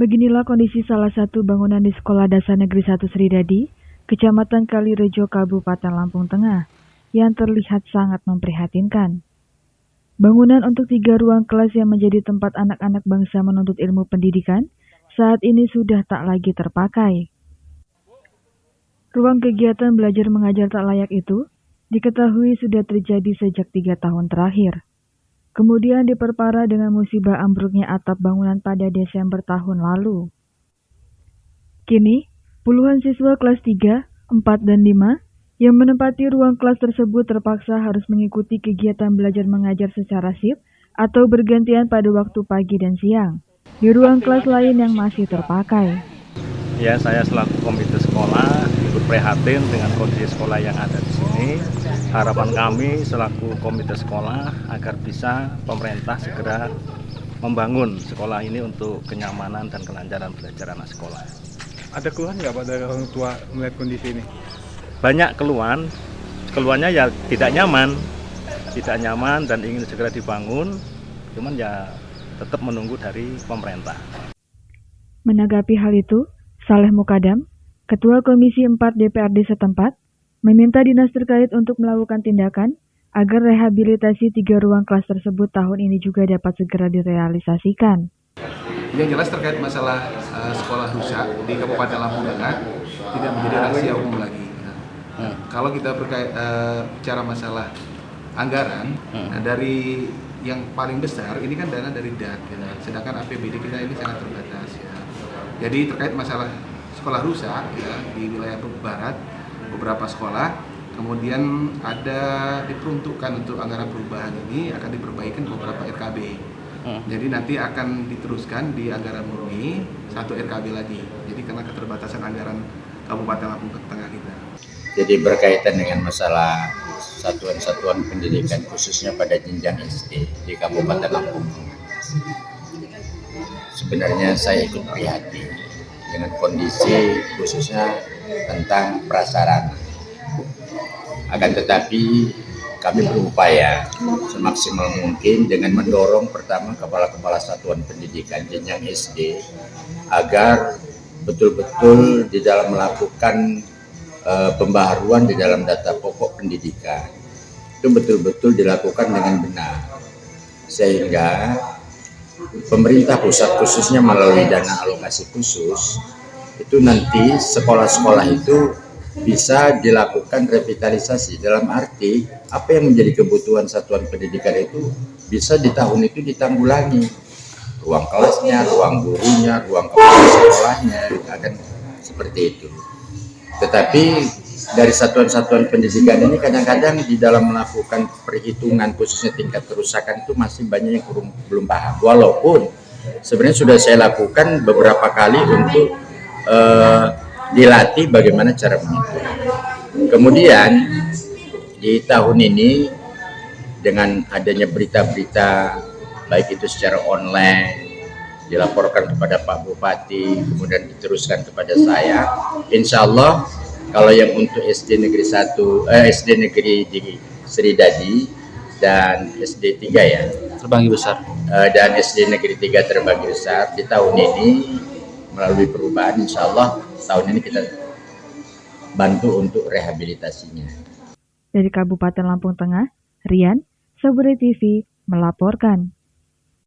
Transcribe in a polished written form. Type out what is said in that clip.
Beginilah kondisi salah satu bangunan di Sekolah Dasar Negeri 1 Sridadi, Kecamatan Kalirejo, Kabupaten Lampung Tengah, yang terlihat sangat memprihatinkan. Bangunan untuk 3 ruang kelas yang menjadi tempat anak-anak bangsa menuntut ilmu pendidikan, saat ini sudah tak lagi terpakai. Ruang kegiatan belajar mengajar tak layak itu diketahui sudah terjadi sejak 3 tahun terakhir. Kemudian diperparah dengan musibah ambruknya atap bangunan pada Desember tahun lalu. Kini, puluhan siswa kelas 3, 4, dan 5 yang menempati ruang kelas tersebut terpaksa harus mengikuti kegiatan belajar mengajar secara shift atau bergantian pada waktu pagi dan siang, di ruang kelas lain yang masih terpakai. Ya, saya selaku komite sekolah ikut prihatin dengan kondisi sekolah yang ada di sini. Harapan kami selaku komite sekolah agar bisa pemerintah segera membangun sekolah ini untuk kenyamanan dan kelancaran belajar anak sekolah. Ada keluhan nggak Pak dari orang tua melihat kondisi ini? Banyak keluhannya ya tidak nyaman dan ingin segera dibangun, cuman ya tetap menunggu dari pemerintah. Menanggapi hal itu, Saleh Mukadam, Ketua Komisi 4 DPRD setempat, meminta dinas terkait untuk melakukan tindakan agar rehabilitasi 3 ruang kelas tersebut tahun ini juga dapat segera direalisasikan. Yang jelas terkait masalah sekolah rusak di Kabupaten Lampung Tengah tidak menjadi rahasia umum lagi. Kalau kita bicara masalah anggaran, dari yang paling besar ini kan dana dari DAT, sedangkan APBD kita ini sangat terbatas. Jadi terkait masalah sekolah rusak di wilayah barat, beberapa sekolah, kemudian ada diperuntukkan untuk anggaran perubahan ini akan diperbaikan beberapa RKB. Jadi nanti akan diteruskan di anggaran murni 1 RKB lagi. Jadi karena keterbatasan anggaran Kabupaten Lampung Tengah kita. Jadi berkaitan dengan masalah satuan-satuan pendidikan khususnya pada jenjang SD di Kabupaten Lampung. Sebenarnya saya ikut prihatin dengan kondisi khususnya tentang prasarana. Akan tetapi kami berupaya semaksimal mungkin dengan mendorong pertama kepala-kepala satuan pendidikan jenjang SD agar betul-betul di dalam melakukan pembaharuan di dalam data pokok pendidikan itu betul-betul dilakukan dengan benar, sehingga pemerintah pusat khususnya melalui dana alokasi khusus itu nanti sekolah-sekolah itu bisa dilakukan revitalisasi, dalam arti apa yang menjadi kebutuhan satuan pendidikan itu bisa di tahun itu ditanggulangi, ruang kelasnya, ruang gurunya, ruang kepala sekolahnya akan seperti itu. Tetapi dari satuan-satuan pendidikan ini kadang-kadang di dalam melakukan perhitungan khususnya tingkat kerusakan itu masih banyak yang belum paham. Walaupun sebenarnya sudah saya lakukan beberapa kali untuk dilatih bagaimana cara menghitung. Kemudian di tahun ini dengan adanya berita-berita baik itu secara online dilaporkan kepada Pak Bupati, kemudian diteruskan kepada saya. Insya Allah kalau yang untuk SD Negeri 1, SD Negeri di Sridadi dan SD 3 ya terbagi besar, dan SD Negeri 3 terbagi besar di tahun ini melalui perubahan, insya Allah tahun ini kita bantu untuk rehabilitasinya. Dari Kabupaten Lampung Tengah, Rian, Saburi TV melaporkan.